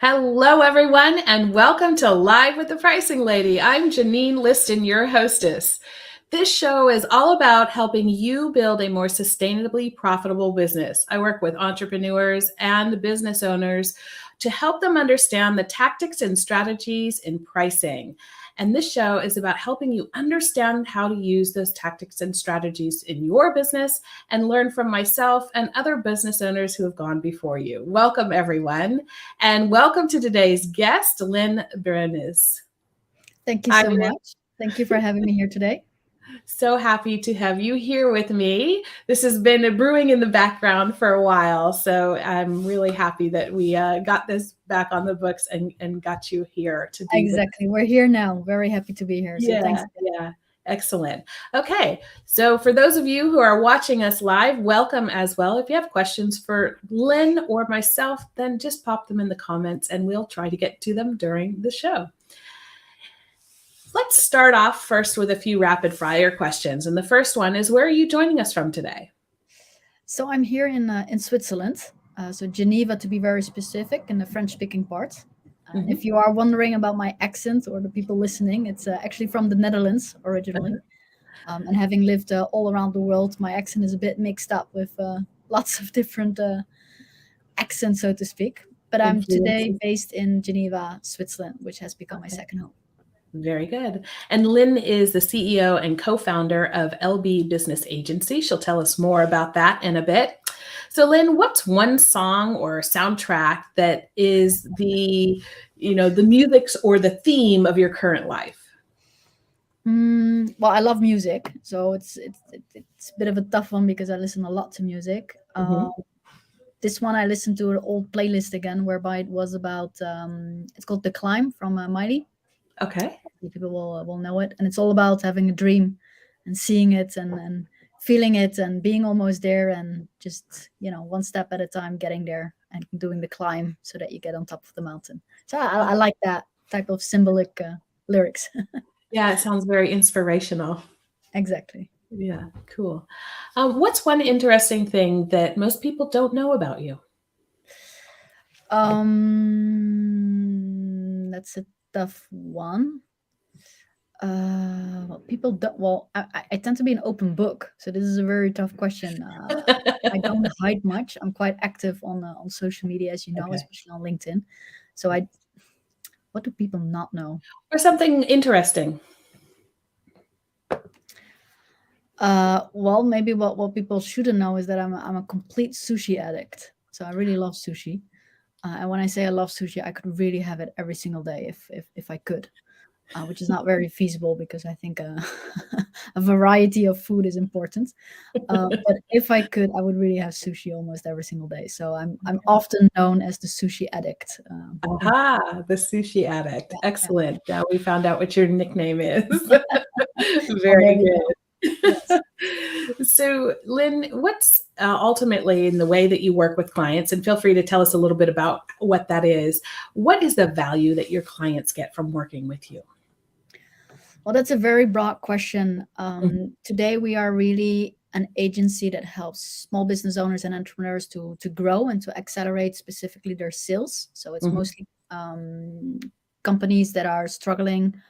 Hello, everyone, and welcome to Live with the Pricing Lady. I'm Janine Liston, your hostess. This show is all about helping you build a more sustainably profitable business. I work with entrepreneurs and business owners to help them understand the tactics and strategies in pricing. And this show is about helping you understand how to use those tactics and strategies in your business and learn from myself and other business owners who have gone before you. Welcome, everyone. And welcome to today's guest, Lynn Brenes. Thank you so much. Thank you for having me here today. So happy to have you here with me. This has been brewing in the background for a while, so I'm really happy that we got this back on the books and got you here to do this. Exactly. We're here now. Very happy to be here. So thanks. Yeah. Excellent. Okay, so for those of you who are watching us live, welcome as well. If you have questions for Lynn or myself, then just pop them in the comments and we'll try to get to them during the show. Let's start off first with a few rapid fire questions. And the first one is, where are you joining us from today? So I'm here in Switzerland, so Geneva to be very specific, in the French-speaking part. If you are wondering about my accent or the people listening, it's actually from the Netherlands originally. And having lived all around the world, my accent is a bit mixed up with lots of different accents, so to speak. But I'm today based in Geneva, Switzerland, which has become my second home. Very good. And Lynn is the CEO and co-founder of LB Business Agency. She'll tell us more about that in a bit. So Lynn, what's one song or soundtrack that is the music or the theme of your current life? Well, I love music, so it's a bit of a tough one because I listen a lot to music. This one I listened to an old playlist again, whereby it was about it's called "The Climb" from Miley. Okay. People will know it, and it's all about having a dream and seeing it and feeling it and being almost there, and just one step at a time getting there and doing the climb so that you get on top of the mountain. So I like that type of symbolic lyrics. Yeah, it sounds very inspirational. Exactly. Yeah, cool. What's one interesting thing that most people don't know about you? That's a tough one. People don't. Well, I tend to be an open book, so this is a very tough question. I don't hide much. I'm quite active on social media, as you know, especially on LinkedIn. So what do people not know? Or something interesting? Well, maybe what people shouldn't know is that I'm a complete sushi addict. So I really love sushi, and when I say I love sushi, I could really have it every single day if I could. Which is not very feasible because I think a variety of food is important. But if I could, I would really have sushi almost every single day. So I'm often known as the sushi addict. The sushi addict. Excellent. Now we found out what your nickname is. Very good. Yes. So, Lynn, what's ultimately in the way that you work with clients, and feel free to tell us a little bit about what that is. What is the value that your clients get from working with you? Well, that's a very broad question. Today, we are really an agency that helps small business owners and entrepreneurs to grow and to accelerate specifically their sales. So it's mostly companies that are struggling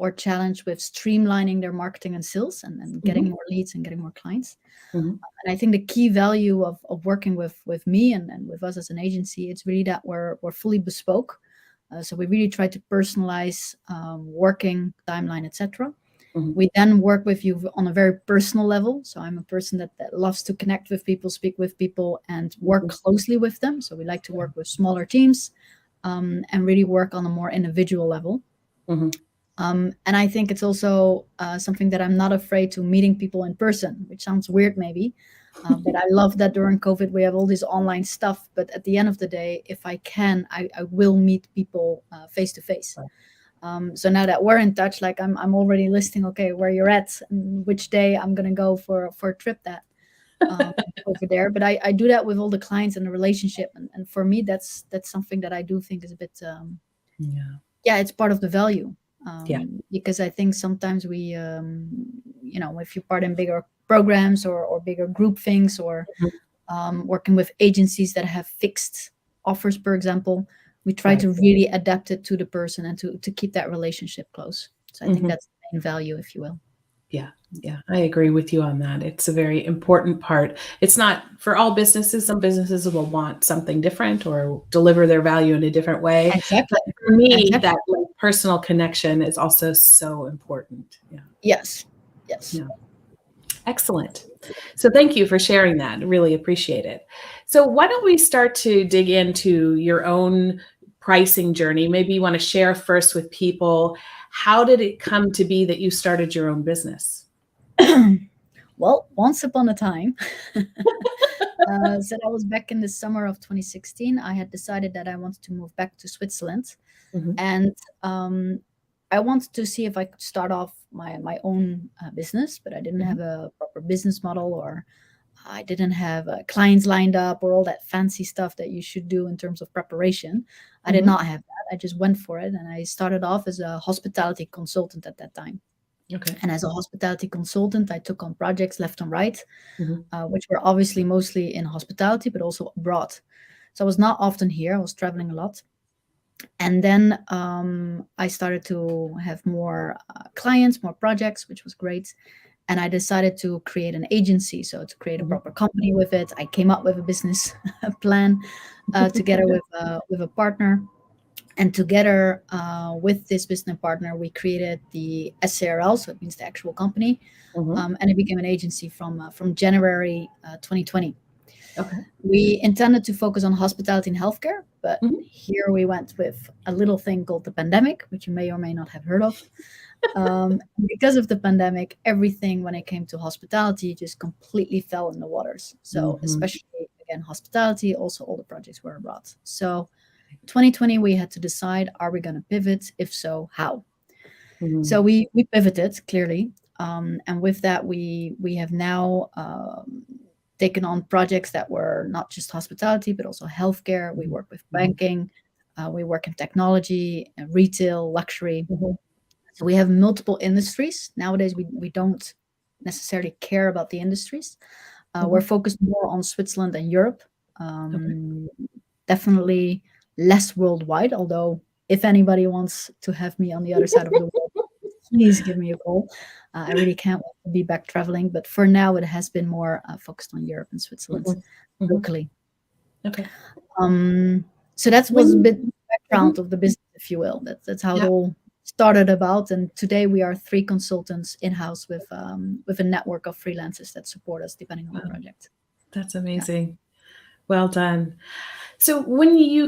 or challenged with streamlining their marketing and sales and getting more leads and getting more clients. And I think the key value of working with me and with us as an agency, it's really that we're fully bespoke. So we really try to personalize working timeline, etc. We then work with you on a very personal level. So I'm a person that loves to connect with people, speak with people, and work closely with them. So we like to work with smaller teams and really work on a more individual level. And I think it's also something that I'm not afraid to meeting people in person, which sounds weird maybe. But I love that during COVID, we have all this online stuff. But at the end of the day, if I can, I will meet people face to face. So now that we're in touch, like I'm already listing, okay, where you're at and which day I'm going to go for a trip that over there. But I do that with all the clients and the relationship. And for me, that's something that I do think is a bit, it's part of the value. Because I think sometimes we, if you're part in bigger programs or bigger group things or working with agencies that have fixed offers, for example, we try Right. to really adapt it to the person and to keep that relationship close. So I think Mhm. that's the main value, if you will. Yeah, yeah, I agree with you on that. It's a very important part. It's not for all businesses. Some businesses will want something different or deliver their value in a different way. Exactly. But for me, Exactly. that like personal connection is also so important. Yeah, Yes. Yes. yeah, excellent. So thank you for sharing that. Really appreciate it. So why don't we start to dig into your own pricing journey? Maybe you want to share first with people. How did it come to be that you started your own business? Well, once upon a time, so that was back in the summer of 2016. I had decided that I wanted to move back to Switzerland, Mhm, and um, I wanted to see if I could start off my own business, but I didn't mhm, have a proper business model, or I didn't have clients lined up, or all that fancy stuff that you should do in terms of preparation. I did mhm. not have that. I just went for it, and I started off as a hospitality consultant at that time. Okay. And as a hospitality consultant, I took on projects left and right, Mhm, which were obviously mostly in hospitality, but also abroad. So I was not often here. I was traveling a lot. And then I started to have more clients, more projects, which was great. And I decided to create an agency, so to create a mhm. proper company with it. I came up with a business plan together with a partner, and together with this business partner, we created the SCRL, so it means the actual company, Mhm. and it became an agency from January 2020. Okay. We intended to focus on hospitality and healthcare, but Mhm. here we went with a little thing called the pandemic, which you may or may not have heard of. Because of the pandemic, everything when it came to hospitality just completely fell in the waters. So, Mhm. especially again, hospitality, also all the projects were abroad. So, 2020, we had to decide, are we going to pivot? If so, how? So Mhm. we pivoted clearly, and with that, we have now taken on projects that were not just hospitality but also healthcare. We Mhm. work with Mhm. banking, we work in technology, retail, luxury. Mhm. So we have multiple industries nowadays. We don't necessarily care about the industries. We're Mhm. focused more on Switzerland and Europe. Okay. Um, Definitely less worldwide. Although if anybody wants to have me on the other side of the world, please give me a call. I really can't wait to be back traveling. But for now, it has been more focused on Europe and Switzerland Mhm. Mhm. locally. Okay. Um, so that was a When bit Mhm. background of the business, if you will. That's how it Yeah. all started about. And today we are three consultants in house with a network of freelancers that support us depending on the Wow, project. that's Yeah. amazing. Well done. So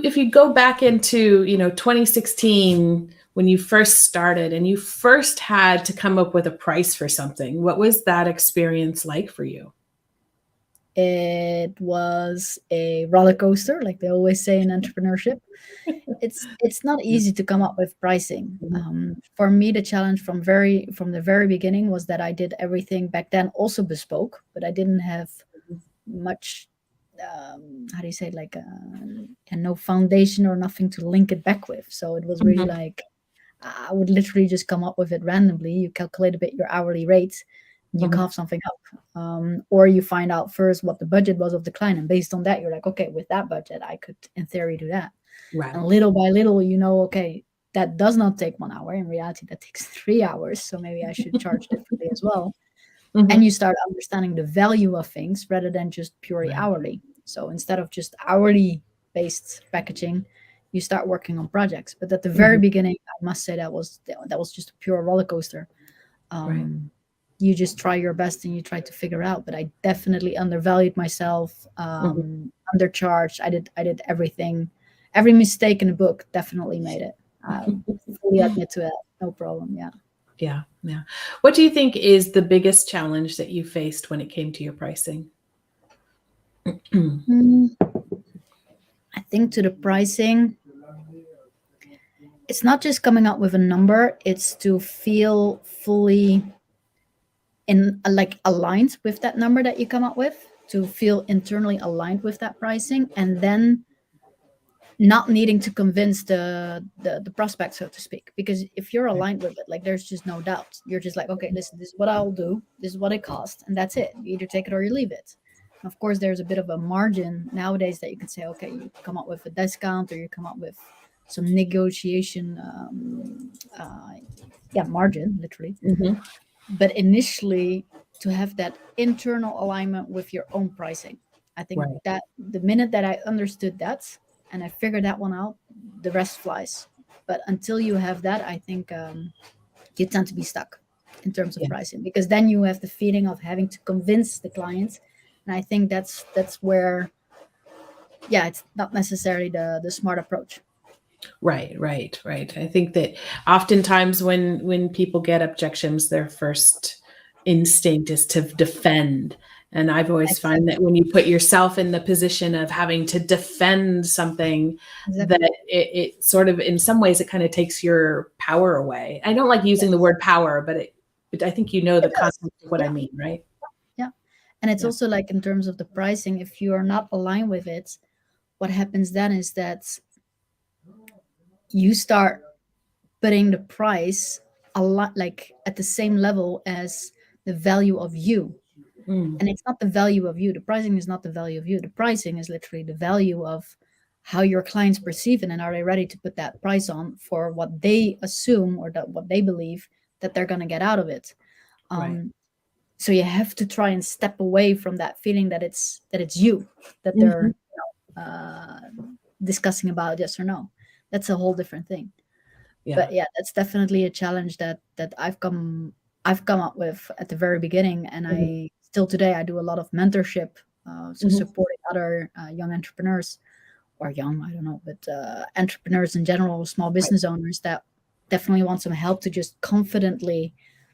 if you go back into, 2016 when you first started and you first had to come up with a price for something, what was that experience like for you? It was a roller coaster, like they always say in entrepreneurship. It's not Yeah. easy to come up with pricing. Mhm. For me, the challenge from the very beginning was that I did everything back then also bespoke, but I didn't have much. How do you say it, like and no foundation or nothing to link it back with. So it was really Mhm. like I would literally just come up with it randomly. You calculate a bit your hourly rate, and you Mhm. carve something up, or you find out first what the budget was of the client, and based on that, you're like, okay, with that budget, I could in theory do that. And Right. little by little, okay, that does not take 1 hour. In reality, that takes 3 hours. So maybe I should charge differently as well. And Mhm. you start understanding the value of things rather than just purely Right. hourly. So instead of just hourly based packaging, you start working on projects. But at the very Mhm. beginning, I must say that was just a pure roller coaster. Right. Um, you just try your best and you try to figure out. But I definitely undervalued myself, Mhm. undercharged. I did everything, every mistake in the book. Definitely made it. Fully admit to it. No problem. Yeah. Yeah, yeah. What do you think is the biggest challenge that you faced when it came to your pricing? Mm, I think to the pricing, it's not just coming up with a number, it's to feel fully in like aligned with that number that you come up with, to feel internally aligned with that pricing, and then not needing to convince the prospect, so to speak. Because if you're Right. aligned with it, like there's just no doubt. You're just like, okay, listen, this is what I'll do, this is what it costs, and that's it. You either take it or you leave it. Of course, there's a bit of a margin nowadays that you can say, okay, you come up with a discount or you come up with some negotiation, margin, literally. Mm-hmm. But initially, to have that internal alignment with your own pricing, I think Right. that the minute that I understood that and I figured that one out, the rest flies. But until you have that, I think you tend to be stuck in terms of Yeah. pricing, because then you have the feeling of having to convince the client, and I think that's where, yeah, it's not necessarily the smart approach. Right, right, right. I think that oftentimes when people get objections, their first instinct is to defend. And I've always found Exactly. that when you put yourself in the position of having to defend something, that Exactly. it sort of, in some ways, it kind of takes your power away. I don't like using the Yes, word power, but I think you know the it does. concept of what I Yeah. mean, right? Yeah. And it's Yeah. also like in terms of the pricing, if you are not aligned with it, what happens then is that you start putting the price a lot like at the same level as the value of you. Mm, And it's not the value of you. The pricing is not the value of you. The pricing is literally the value of how your clients perceive it, and are they ready to put that price on for what they assume or that what they believe that they're going to get out of it. right. um, so you have to try and step away from that feeling that it's you that Hmm. they're uh, discussing about, yes or no. That's a whole different thing. Yeah. But yeah, that's definitely a challenge that I've come up with at the very beginning, and Hmm. I still today I do a lot of mentorship, so Hmm. supporting other young entrepreneurs, or young, I don't know, but entrepreneurs in general, small Right. business owners that definitely want some help to just confidently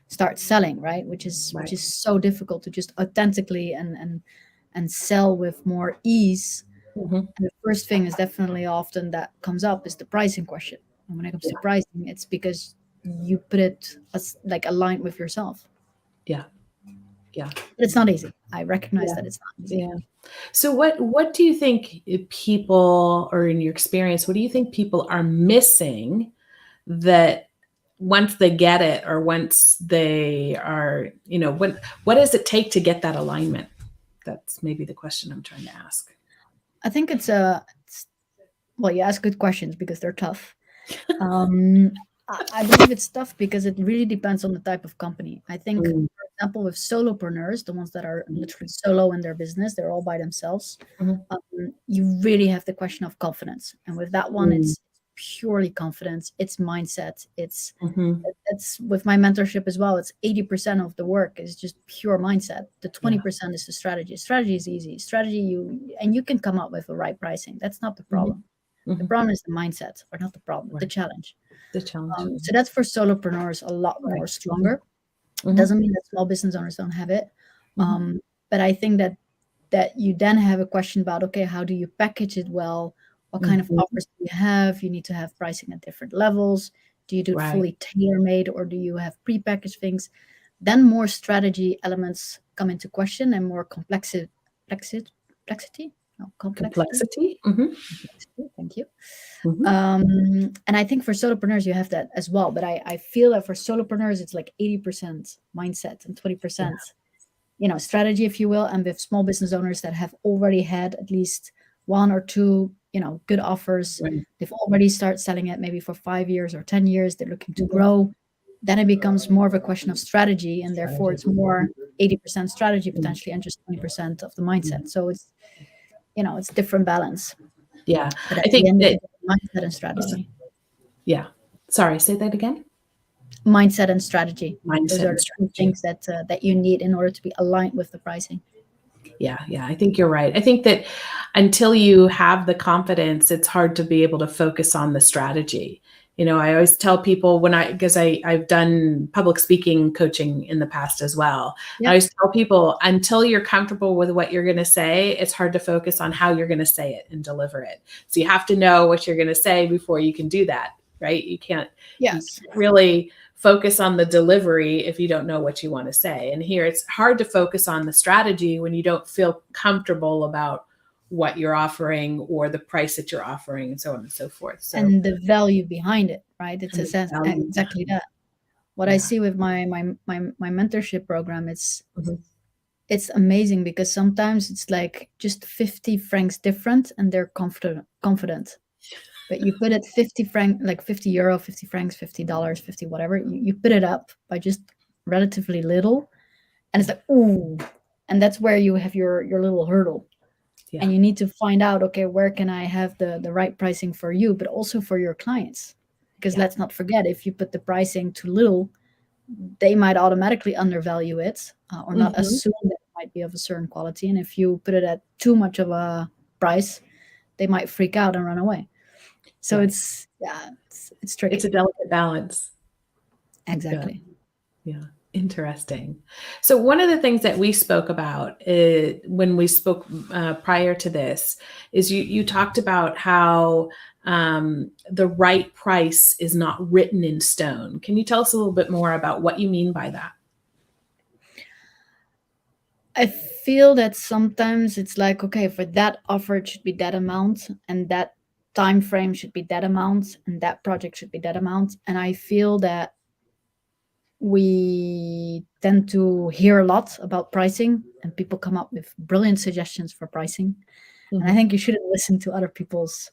start selling, right? Which Right. is so difficult to just authentically and sell with more ease. Hmm. And the first thing is definitely often that comes up is the pricing question. And when it comes to Yeah. pricing, it's because you put it as like aligned with yourself. Yeah. Yeah. But it's not easy. I recognize Yeah. that it's not easy. Yeah. So what do you think people, or in your experience, what do you think people are missing that once they get it, or once they are, what does it take to get that alignment? That's maybe the question I'm trying to ask. I think well, you ask good questions because they're tough. I believe it's tough because it really depends on the type of company. I think, Mm, for example, with solopreneurs, the ones that are literally solo in their business, they're all by themselves. mhm, You really have the question of confidence, and with that one, mm, it's purely confidence. It's mindset. mhm. It's with my mentorship as well. It's 80% of the work is just pure mindset. The Yeah. 20% is the strategy. Strategy is easy. Strategy, you can come up with the right pricing. That's not the Mhm, problem. The mhm. problem is the mindset, or not the problem, the Right. challenge. The challenge. So that's for solopreneurs a lot Right. more Mhm, stronger. It mhm, doesn't mean that small business owners don't have it, mhm. but I think that you then have a question about, okay, how do you package it well? What kind of Mhm. offers do you have? You need to have pricing at different levels. Do you do it Right. fully tailor made, or do you have prepackaged things? Then more strategy elements come into question, and more complexity, no, complexity. Complexity. Mhm, Complexity, thank you. mhm. And I think for solopreneurs, you have that as well. But I feel that for solopreneurs, it's like 80% mindset and Yeah. 20%, strategy, if you will. And with small business owners that have already had at least one or two, good offers, Right. they've already started selling it maybe for 5 years or 10 years, they're looking to Mhm. grow. Then it becomes more of a question of strategy. And therefore, Strategy. it's more 80% strategy Mm, potentially and just 20% of the mm. mindset. So it's different balance. Yeah. But at I the think end of that the day, mindset and strategy. yeah. Sorry, say that again? Mindset and strategy. Those Mindset are and the two strategy. things that you need in order to be aligned with the pricing. Yeah, yeah, I think you're right. I think that until you have the confidence, it's hard to be able to focus on the strategy. I always tell people because I've done public speaking coaching in the past as well. I Yeah. always tell people, until you're comfortable with what you're going to say, it's hard to focus on how you're going to say it and deliver it. So you have to know what you're going to say before you can do that, right? You can't Yes. really focus on the delivery if you don't know what you want to say. And here it's hard to focus on the strategy when you don't feel comfortable about what you're offering or the price that you're offering, and so on and so forth. So, And the value behind it, right? It's and the value exactly behind it. that. What I Yeah. see with my mentorship program, it's Mhm. it's amazing because sometimes it's like just 50 francs different and they're confident. But you put it 50 franc, like 50 euro, 50 francs, $50, 50 whatever, you put it up by just relatively little, and it's like, ooh, and that's where you have your little hurdle. Yeah. And you need to find out, okay, where can I have the right pricing for you, but also for your clients? Because let's not forget, if you put the pricing too little, they might automatically undervalue it, or not assume that it might be of a certain quality. And if you put it at too much of a price, they might freak out and run away. So Right. it's tricky. It's a delicate balance. Exactly. Yeah. Interesting. So one of the things that we spoke about when we spoke prior to this is you talked about how the right price is not written in stone. Can you tell us a little bit more about what you mean by that? I feel that sometimes it's like, okay, for that offer it should be that amount, and that time frame should be that amount, and that project should be that amount. And I feel that we tend to hear a lot about pricing, and people come up with brilliant suggestions for pricing. And I think you shouldn't listen to other people's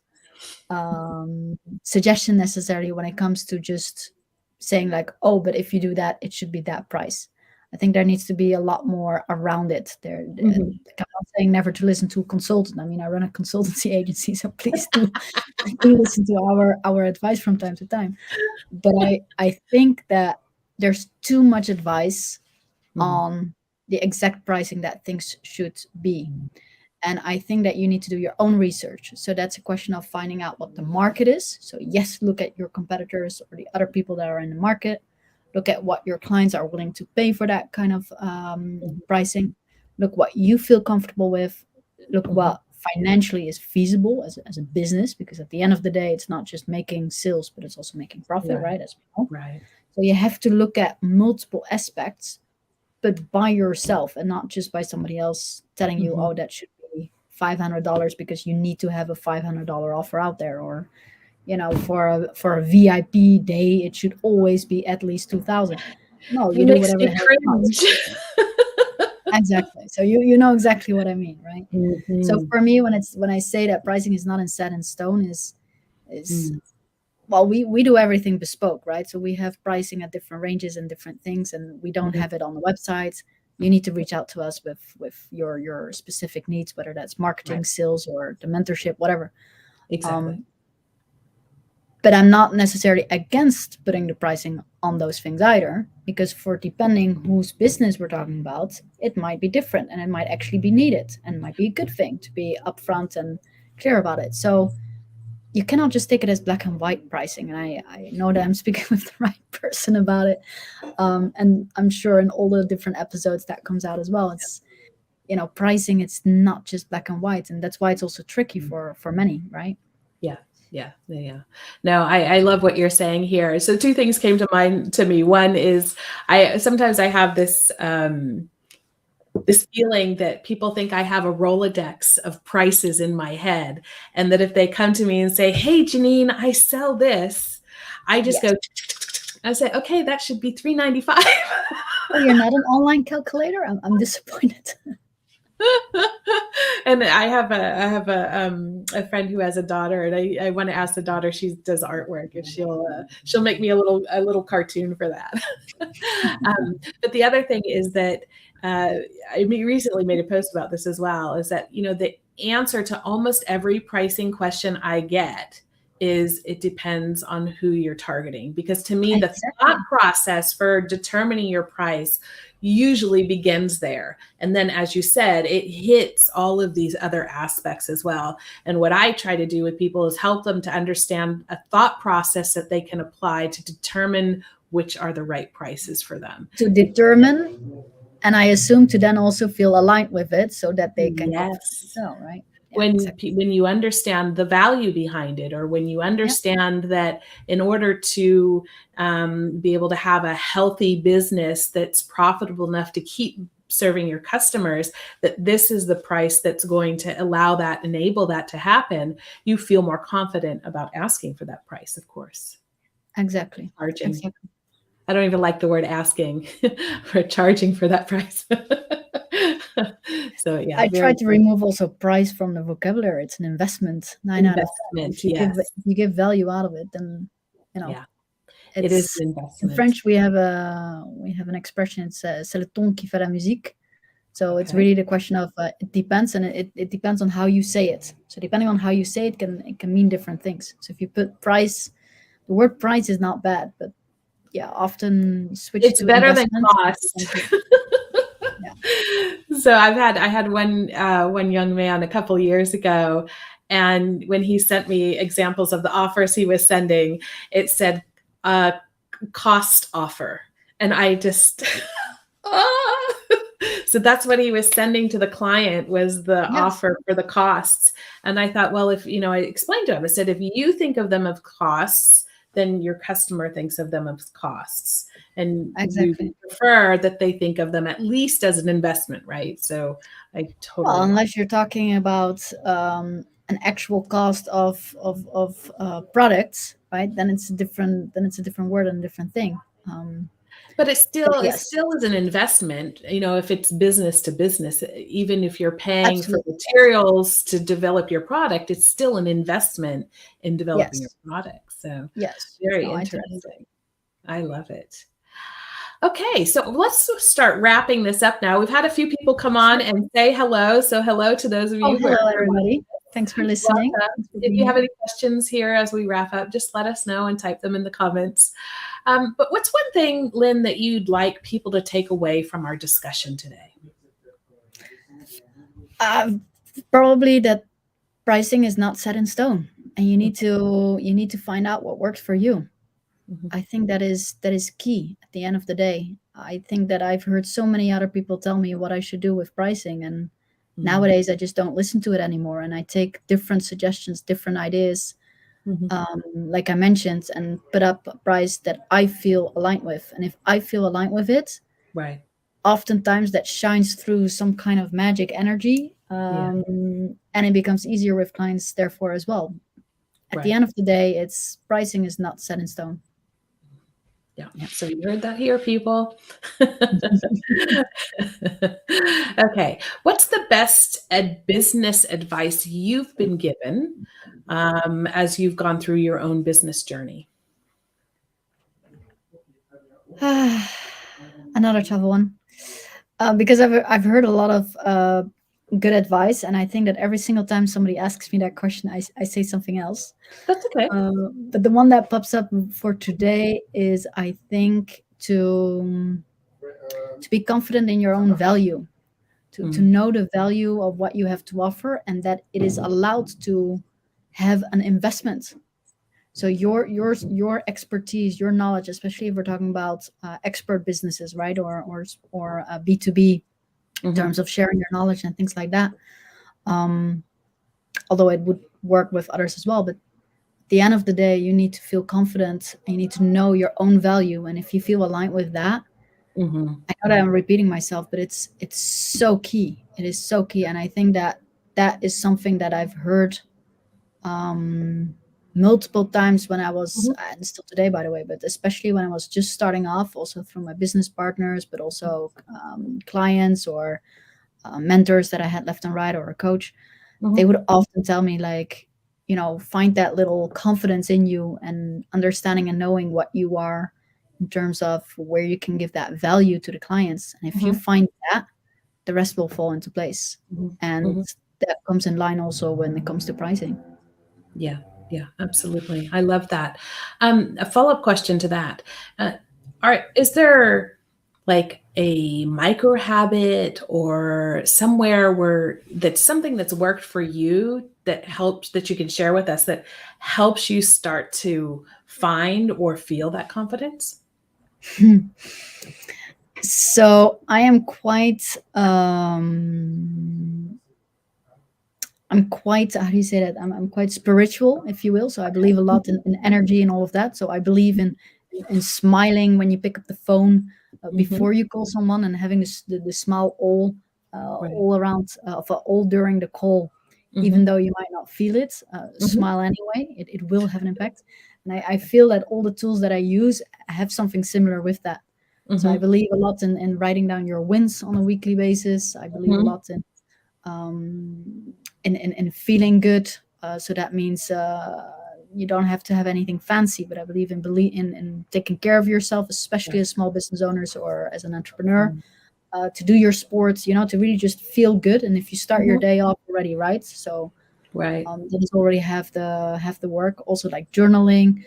suggestion necessarily when it comes to just saying like, oh, but if you do that, it should be that price. I think there needs to be a lot more around it. I'm not saying never to listen to a consultant. I mean, I run a consultancy agency, so please do listen to our advice from time to time. But I think that there's too much advice on the exact pricing that things should be. And I think that you need to do your own research. So that's a question of finding out what the market is. So, yes, look at your competitors or the other people that are in the market. Look at what your clients are willing to pay for that kind of pricing. Look what you feel comfortable with. Look what financially is feasible as a business, because at the end of the day, it's not just making sales, but it's also making profit, right? As we know. Right. So you have to look at multiple aspects, but by yourself and not just by somebody else telling you, oh, that should be $500 because you need to have a $500 offer out there, or for a VIP day it should always be at least 2,000. No, you do makes whatever me the hell you want. cringe. Exactly. So you know exactly what I mean, right? So for me, when I say that pricing is not set in stone, is well, we do everything bespoke, right? So we have pricing at different ranges and different things, and we don't have it on the website. You need to reach out to us with your specific needs, whether that's marketing, sales, or the mentorship, whatever. Exactly. But I'm not necessarily against putting the pricing on those things either, because for depending whose business we're talking about, it might be different, and it might actually be needed, and might be a good thing to be upfront and clear about it. So you cannot just take it as black and white pricing. And I know that I'm speaking with the right person about it. And I'm sure in all the different episodes that comes out as well, it's, pricing, it's not just black and white. And that's why it's also tricky for many, right? Yeah. No, I love what you're saying here. So two things came to mind to me. One is sometimes I have this this feeling that people think I have a Rolodex of prices in my head, and that if they come to me and say, "Hey, Janine, I sell this," I just go. I say, "Okay, that should be $3.95." Oh, you're not an online calculator? I'm disappointed. And I have a friend who has a daughter, and I want to ask the daughter. She does artwork, and she'll make me a little cartoon for that. But the other thing is that I recently made a post about this as well. Is that the answer to almost every pricing question I get is it depends on who you're targeting, because to me the thought process for determining your price usually begins there. And then, as you said, it hits all of these other aspects as well. And what I try to do with people is help them to understand a thought process that they can apply to determine which are the right prices for them. To determine, and I assume to then also feel aligned with it so that they can sell, right? When you understand the value behind it, or when you understand that in order to be able to have a healthy business that's profitable enough to keep serving your customers, that this is the price that's going to enable that to happen, you feel more confident about asking for that price, of course. Exactly. I don't even like the word asking for charging for that price. So yeah, I try very to good. remove also price from the vocabulary. It's an investment. 9 out of 10. Investment. If you give Yes. if you give value out of it, then you know Yeah. It is it's an in investment. French. We have an expression. It's c'est le ton qui fait la musique. So it's Okay. really the question of it depends, and it depends on how you say it. So depending on how you say it, can mean different things. So if you put price, the word price is not bad, but yeah, often switch It's to better than investment. cost. Yeah. So I had one young man a couple years ago, and when he sent me examples of the offers he was sending, it said cost offer, and I just ah! So that's what he was sending to the client, was the Yes. offer for the costs. And I thought, well, if I explained to him, I said, if you think of them of costs, then your customer thinks of them as costs, and we Exactly. prefer that they think of them at least as an investment, right? So I Well, totally agree. unless you're talking about an actual cost of products, right? Then it's a different. Then it's a different word and a different thing. But But it yes, still is an investment, if it's business to business, even if you're paying for absolutely. materials to develop your product, it's still an investment in developing your Yes. product. So Yes. very No, I totally agree. interesting. I love it. Okay, so let's start wrapping this up now. We've had a few people come on Sure. and say hello. So hello to those of Oh, you who are hello, everybody. Thanks for listening. welcome. Thanks for If being you have here. any questions here as we wrap up, just let us know and type them in the comments. But what's one thing, Lynn, that you'd like people to take away from our discussion today? Probably that pricing is not set in stone, and you need to find out what works for you. Mhm. I think that is key at the end of the day. I think that I've heard so many other people tell me what I should do with pricing, and Mhm. nowadays I just don't listen to it anymore, and I take different suggestions, different ideas, Mhm. like I mentioned, and put up a price that I feel aligned with. And if I feel aligned with it, Right. oftentimes that shines through some kind of magic energy, Yeah. and it becomes easier with clients therefore as well. At the Right. end of the day, it's pricing is not set in stone. Yeah. So you heard that here, people. Okay. What's the best business advice you've been given as you've gone through your own business journey? Another tough one, because I've heard a lot of good advice, and I think that every single time somebody asks me that question, I say something else. That's okay. But the one that pops up for today is, I think, to be confident in your own value, to Mm. know the value of what you have to offer, and that it is allowed to have an investment. So your expertise, your knowledge, especially if we're talking about expert businesses, right, or B2B, in Mhm. terms of sharing your knowledge and things like that. Um, Although it would work with others as well, but at the end of the day, you need to feel confident. And you need to know your own value, and if you feel aligned with that, Mhm. I know that I'm repeating myself, but it's so key. It is so key, and I think that that is something that I've heard um, multiple times when I was, Mhm. and still today, by the way, but especially when I was just starting off, also through my business partners, but also clients or mentors that I had left and right, or a coach. They Mhm. would often tell me, like, find that little confidence in you, and understanding and knowing what you are in terms of where you can give that value to the clients. And if you Mhm. find that, the rest will fall into place. Mhm. And Mhm. that comes in line also when it comes to pricing. Yeah, yeah, absolutely. I love that. A follow-up question to that. Uh, is there like a micro habit or somewhere where that's something that's worked for you that helps, that you can share with us, that helps you start to find or feel that confidence? So I'm quite, how do you say that? I'm quite spiritual, if you will. So I believe a lot in energy and all of that. So I believe in smiling when you pick up the phone, Mhm. before you call someone, and having the smile Right. all around, all during the call, even Mhm. though you might not feel it. Mhm. Smile anyway. It will have an impact. And I feel that all the tools that I use have something similar with that. So I Mm-hmm. believe a lot in writing down your wins on a weekly basis. I believe a Mm-hmm. lot in feeling good. So that means you don't have to have anything fancy, but I believe in taking care of yourself, especially Right. as small business owners or as an entrepreneur. To do your sports, to really just feel good. And if you start your Mm-hmm. day off already right, so Right. that is already have the work. Also, like journaling,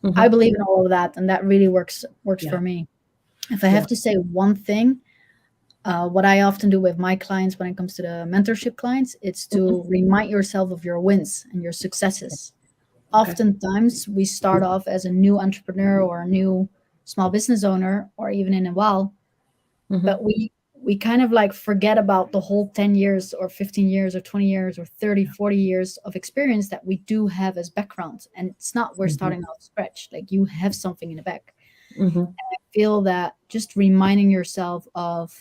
I Mm-hmm. believe in all of that, and that really works Yeah. for me. If I Yeah. have to say one thing, what I often do with my clients when it comes to the mentorship clients, it's Mm-hmm. to remind yourself of your wins and your successes. Okay. Oftentimes, we start off as a new entrepreneur or a new small business owner, or even in a while, Mm-hmm. but we kind of like forget about the whole 10 years or 15 years or 20 years or 30, 40 years of experience that we do have as background. And it's not we're Mm-hmm. starting off scratch, like you have something in the back. Mm-hmm. Feel that just reminding yourself of,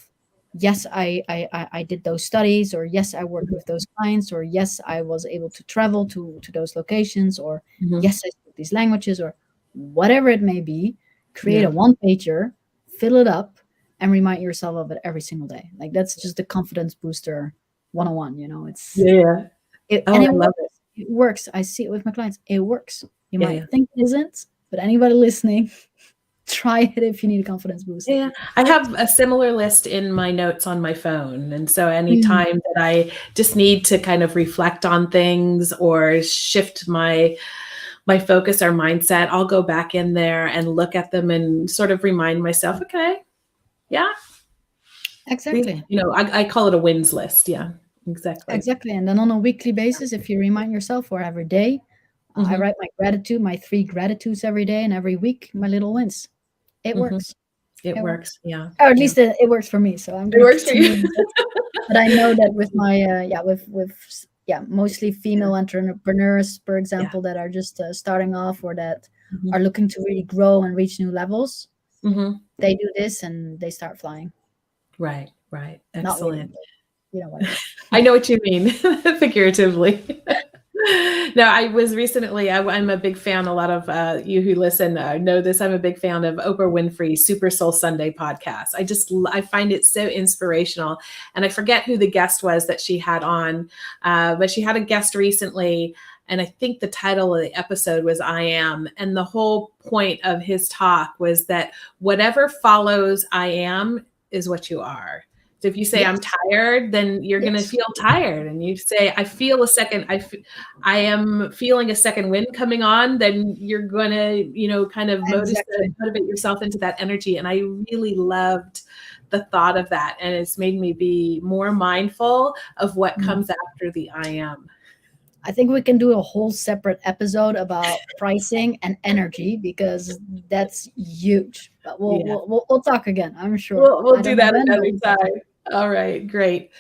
yes, I did those studies, or yes, I worked with those clients, or yes, I was able to travel to those locations, or Mm-hmm. yes, I speak these languages, or whatever it may be. Create a Yeah. one pager, fill it up, and remind yourself of it every single day. Like that's just the confidence booster 101. It's Yeah. it Oh, and I it love works. it. It works. I see it with my clients. It works. You Yeah. might Yeah. think it isn't, but anybody listening, try it if you need a confidence boost. Yeah, I have a similar list in my notes on my phone. And so Mm. anytime that I just need to kind of reflect on things or shift my focus or mindset, I'll go back in there and look at them and sort of remind myself, okay, yeah, Exactly. I call it a wins list. Yeah, exactly. Exactly. And then on a weekly basis, if you remind yourself, or every day, I Hmm. write my gratitude, my 3 gratitudes every day, and every week, my little wins. It Hmm. works. It It works. works. Yeah. Or at Yeah. least it works for me. So I'm It going to works for continue you. with it. But I know that with my, mostly female entrepreneurs, for Yeah. example, that are just starting off, or that Hmm. are looking to really grow and reach new levels, Hmm. they do this and they start flying. Right. Right. Not really, Excellent. but you know what I mean. I know what you mean, figuratively. No, I was recently, I'm a big fan. A lot of you who listen know this. I'm a big fan of Oprah Winfrey's Super Soul Sunday podcast. I find it so inspirational. And I forget who the guest was that she had on, but she had a guest recently. And I think the title of the episode was I Am. And the whole point of his talk was that whatever follows I am is what you are. So if you say I'm Yes. tired, then you're going to Yes. feel tired. And you say I feel a second, I am feeling a second wind coming on, then you're going to, kind of Exactly. motivate yourself into that energy. And I really loved the thought of that. And it's made me be more mindful of what Mm. comes after the I am. I think we can do a whole separate episode about pricing and energy, because that's huge. But Yeah. we'll talk again, I'm sure. We'll I do don't know that when, but another we'll talk. time. All right, great.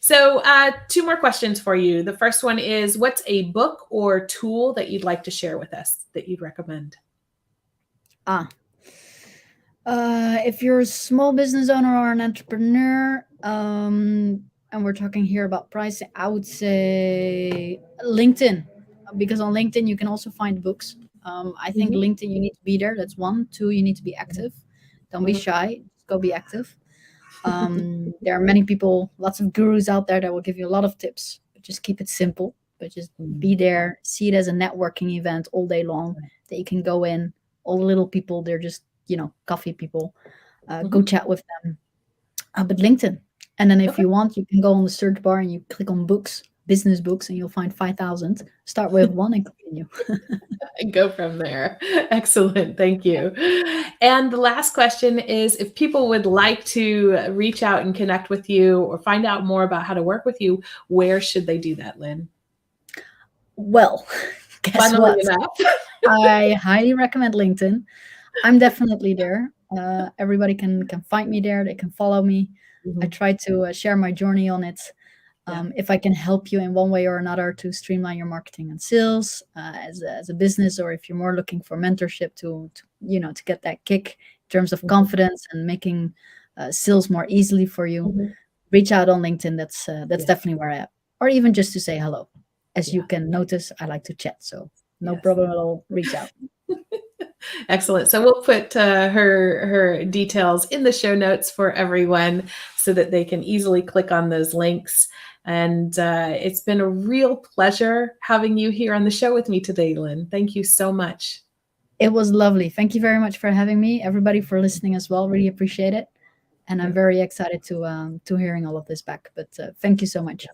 So, two more questions for you. The first one is, what's a book or tool that you'd like to share with us that you'd recommend? Ah, if you're a small business owner or an entrepreneur, and we're talking here about pricing, I would say LinkedIn, because on LinkedIn you can also find books. I think Mhm, LinkedIn, you need to be there. That's one. Two, you need to be active. Don't be mhm. shy. Just go be active. There are many people, lots of gurus out there that will give you a lot of tips, but just keep it simple. But just be Mm, there. See it as a networking event all day long, that you can go in. All the little people, they're just coffee people. Go mhm. chat with them. But LinkedIn, and then if Okay. you want, you can go on the search bar and you click on books, business books, and you'll find 5,000. Start with one and continue. And go from there. Excellent. Thank you. And the last question is, if people would like to reach out and connect with you or find out more about how to work with you, where should they do that, Lynn? Well, guess Funnily what? enough. I highly recommend LinkedIn. I'm definitely there. Everybody can find me there. They can follow me. I Mhm. try to share my journey on it. Yeah. If I can help you in one way or another to streamline your marketing and sales as a business, or if you're more looking for mentorship to get that kick in terms of Mhm. confidence and making sales more easily for you, Mhm. reach out on LinkedIn. That's Yeah. definitely where I am. Or even just to say hello. As you Yeah. can notice, I like to chat, so no Yes. problem at all. Reach out. Excellent. So we'll put her details in the show notes for everyone so that they can easily click on those links. And it's been a real pleasure having you here on the show with me today, Lynn. Thank you so much. It was lovely. Thank you very much for having me. Everybody for listening as well. Really appreciate it. And I'm very excited to hearing all of this back. But thank you so much.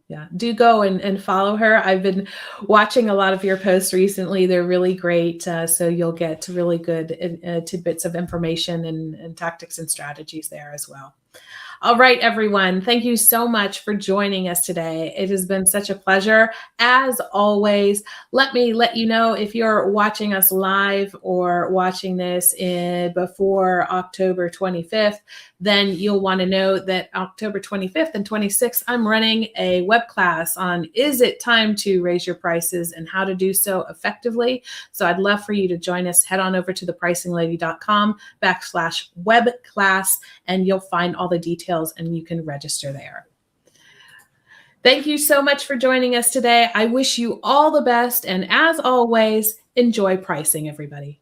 Yeah, do go and follow her. I've been watching a lot of your posts recently. They're really great. So you'll get really good tidbits of information and tactics and strategies there as well. All right, everyone. Thank you so much for joining us today. It has been such a pleasure. As always, let me let you know if you're watching us live or watching this before October 25th, then you'll want to know that October 25th and 26th, I'm running a web class on is it time to raise your prices and how to do so effectively. So I'd love for you to join us. Head on over to thepricinglady.com/web class, and you'll find all the details and you can register there. Thank you so much for joining us today. I wish you all the best. And as always, enjoy pricing, everybody.